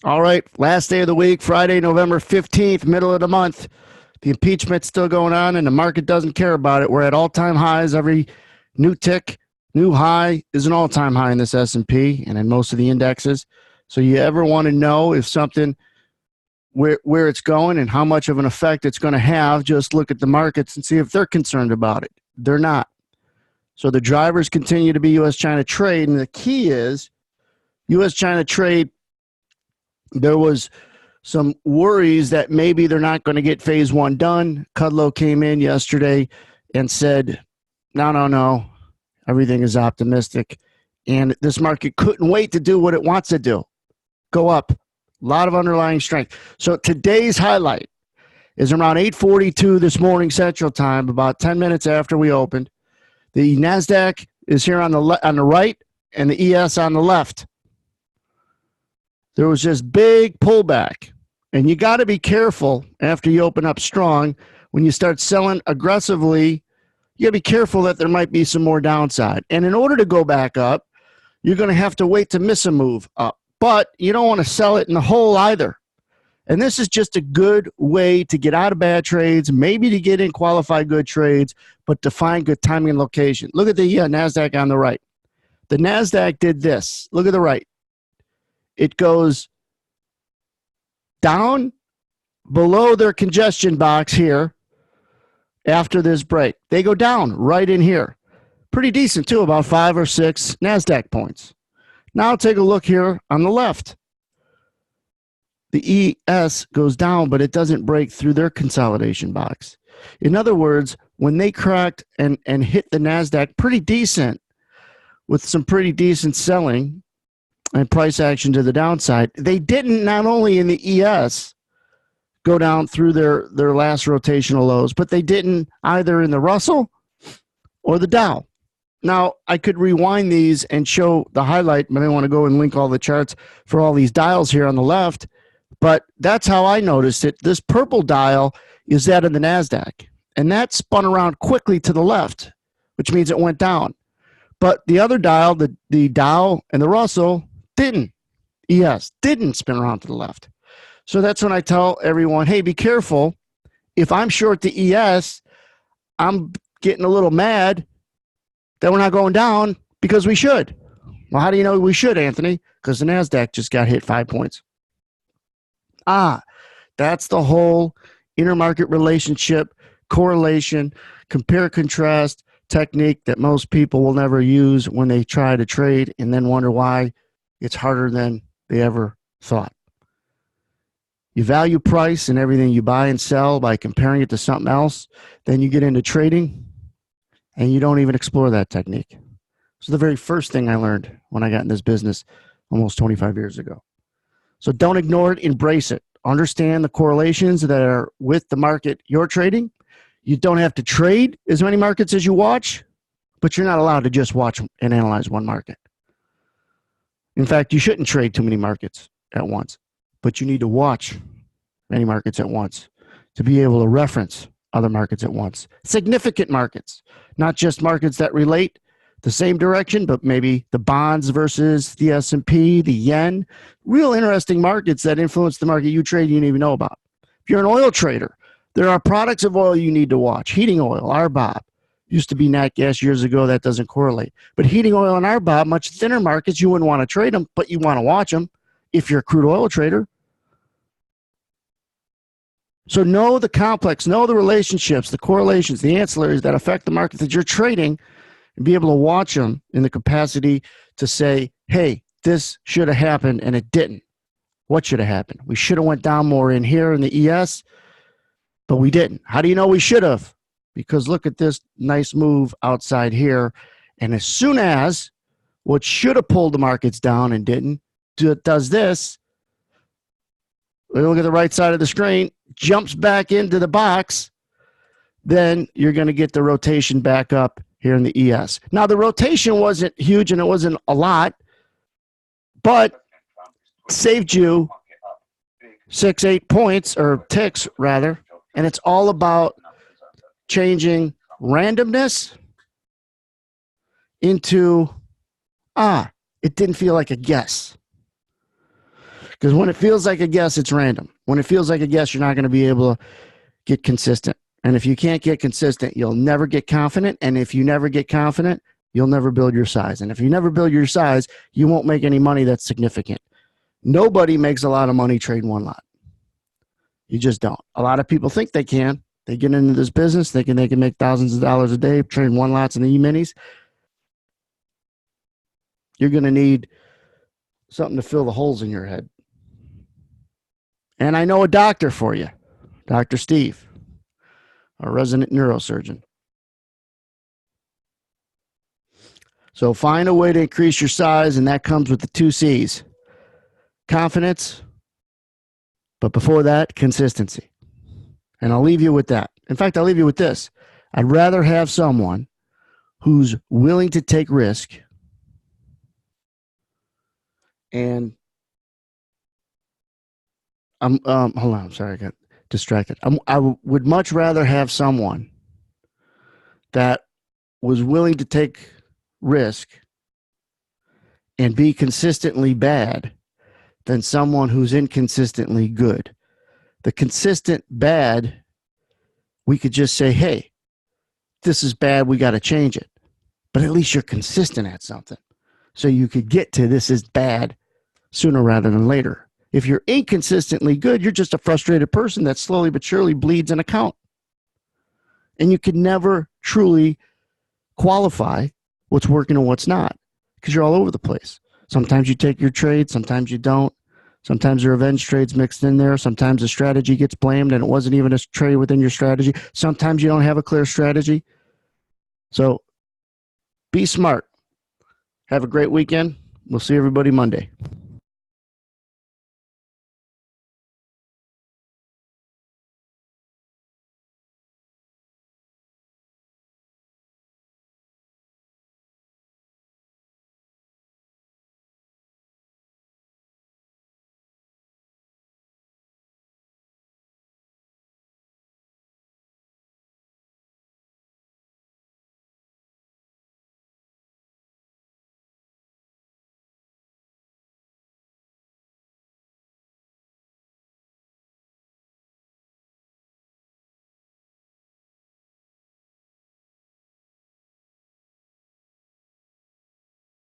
All right, last day of the week, Friday, November 15th, middle of the month. The impeachment's still going on, and the market doesn't care about it. We're at all-time highs. Every new tick, new high is an all-time high in this S&P and in most of the indexes. So you ever want to know if something, where it's going and how much of an effect it's going to have, just look at the markets and see if they're concerned about it. They're not. So the drivers continue to be U.S.-China trade, and the key is U.S.-China trade. There was some worries that maybe they're not going to get phase one done. Kudlow came in yesterday and said, no, everything is optimistic. And this market couldn't wait to do what it wants to do, go up. A lot of underlying strength. So today's highlight is around 8:42 this morning Central Time, about 10 minutes after we opened. The NASDAQ is here on the right and the ES on the left. There was this big pullback, and you got to be careful after you open up strong. When you start selling aggressively, you got to be careful that there might be some more downside. And in order to go back up, you're going to have to wait to miss a move up. But you don't want to sell it in the hole either. And this is just a good way to get out of bad trades, maybe to get in qualified good trades, but to find good timing and location. Look at the NASDAQ on the right. The NASDAQ did this. Look at the right. It goes down below their congestion box here after this break. They go down right in here. Pretty decent too, about 5 or 6 NASDAQ points. Now take a look here on the left. The ES goes down, but it doesn't break through their consolidation box. In other words, when they cracked and hit the NASDAQ pretty decent with some pretty decent selling and price action to the downside, they didn't, not only in the ES, go down through their last rotational lows, but they didn't either in the Russell or the Dow. Now, I could rewind these and show the highlight, but I want to go and link all the charts for all these dials here on the left. But that's how I noticed it. This purple dial is that of the NASDAQ, and that spun around quickly to the left, which means it went down. But the other dial, the Dow and the Russell, didn't. ES didn't spin around to the left. So that's when I tell everyone, hey, be careful. If I'm short the ES, I'm getting a little mad that we're not going down because we should. Well, how do you know we should, Anthony? Because the NASDAQ just got hit 5 points. That's the whole intermarket relationship, correlation, compare, contrast technique that most people will never use when they try to trade and then wonder why it's harder than they ever thought. You value price in everything you buy and sell by comparing it to something else. Then you get into trading and you don't even explore that technique. This is the very first thing I learned when I got in this business almost 25 years ago. So don't ignore it, embrace it. Understand the correlations that are with the market you're trading. You don't have to trade as many markets as you watch, but you're not allowed to just watch and analyze one market. In fact, you shouldn't trade too many markets at once, but you need to watch many markets at once to be able to reference other markets at once. Significant markets, not just markets that relate the same direction, but maybe the bonds versus the S&P, the yen, real interesting markets that influence the market you trade you didn't even know about. If you're an oil trader, there are products of oil you need to watch. Heating oil, RBOB, used to be nat gas years ago. That doesn't correlate. But heating oil and RBOB, much thinner markets, you wouldn't want to trade them, but you want to watch them if you're a crude oil trader. So know the complex, know the relationships, the correlations, the ancillaries that affect the market that you're trading, and be able to watch them in the capacity to say, hey, this should have happened and it didn't. What should have happened? We should have went down more in here in the ES, but we didn't. How do you know we should have? Because look at this nice move outside here. And as soon as what should have pulled the markets down and didn't, does this, look at the right side of the screen, jumps back into the box, then you're going to get the rotation back up here in the ES. Now, the rotation wasn't huge and it wasn't a lot, but saved you 6, 8 points, or ticks rather, and it's all about changing randomness into, it didn't feel like a guess. Because when it feels like a guess, it's random. When it feels like a guess, you're not going to be able to get consistent. And if you can't get consistent, you'll never get confident. And if you never get confident, you'll never build your size. And if you never build your size, you won't make any money that's significant. Nobody makes a lot of money trading one lot. You just don't. A lot of people think they can. They get into this business thinking they can make thousands of dollars a day trading one lots and the E-minis. You're going to need something to fill the holes in your head. And I know a doctor for you, Dr. Steve, a resident neurosurgeon. So find a way to increase your size, and that comes with the 2 C's. Confidence, but before that, consistency. And I'll leave you with that. In fact, I'll leave you with this. I'd rather have someone who's willing to take risk and hold on, I'm sorry, I got distracted. I would much rather have someone that was willing to take risk and be consistently bad than someone who's inconsistently good. The consistent bad, we could just say, hey, this is bad, we got to change it. But at least you're consistent at something. So you could get to this is bad sooner rather than later. If you're inconsistently good, you're just a frustrated person that slowly but surely bleeds an account. And you can never truly qualify what's working and what's not because you're all over the place. Sometimes you take your trade, sometimes you don't. Sometimes there are revenge trades mixed in there. Sometimes a strategy gets blamed and it wasn't even a trade within your strategy. Sometimes you don't have a clear strategy. So be smart. Have a great weekend. We'll see everybody Monday.